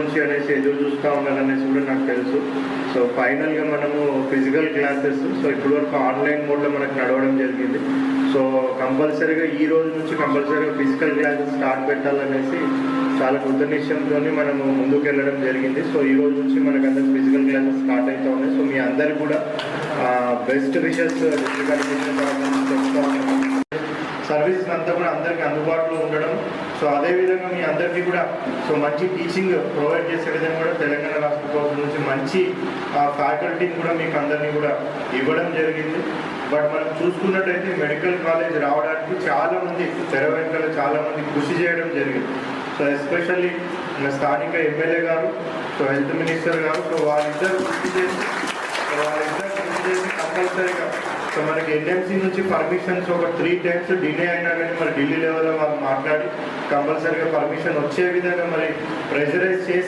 నుంచి అనేసి ఎదురు చూస్తూ ఉన్నారనేసి కూడా నాకు తెలుసు. సో ఫైనల్గా మనము ఫిజికల్ క్లాసెస్ సో ఇప్పటివరకు ఆన్లైన్ మోడ్లో మనకు నడవడం జరిగింది. సో కంపల్సరీగా ఈ రోజు నుంచి కంపల్సరీగా ఫిజికల్ క్లాసెస్ స్టార్ట్ పెట్టాలనేసి చాలా కృత నిశ్చయంతో మనము ముందుకు వెళ్ళడం జరిగింది. సో ఈ రోజు నుంచి మనకు అందరికి ఫిజికల్ క్లాసెస్ స్టార్ట్ అవుతూ ఉన్నాయి. సో మీ అందరికి కూడా బెస్ట్ విషెస్ చెప్తా ఉన్నాను. సర్వీస్ అంతా కూడా అందరికీ అందుబాటులో ఉండడం, సో అదేవిధంగా మీ అందరికీ కూడా సో మంచి టీచింగ్ ప్రొవైడ్ చేసే విధంగా కూడా తెలంగాణ రాష్ట్ర ప్రభుత్వం నుంచి మంచి ఫ్యాకల్టీని కూడా మీకు అందరినీ కూడా ఇవ్వడం జరిగింది. బట్ మనం చూసుకున్నట్టయితే మెడికల్ కాలేజ్ రావడానికి చాలామంది తెర వెనుకల చాలామంది కృషి చేయడం జరిగింది. సో ఎస్పెషల్లీ మన స్థానిక ఎమ్మెల్యే గారు, సో హెల్త్ మినిస్టర్ గారు, సో వాళ్ళిద్దరు కృషి చేసి కంపల్సరీగా సో మనకి ఎన్ఎంసీ నుంచి పర్మిషన్స్ ఒక 3 times డిలే అయినా కానీ మరి ఢిల్లీ లెవెల్లో వాళ్ళు మాట్లాడి కంపల్సరీగా పర్మిషన్ వచ్చే విధంగా మరి ప్రెషరైజ్ చేసి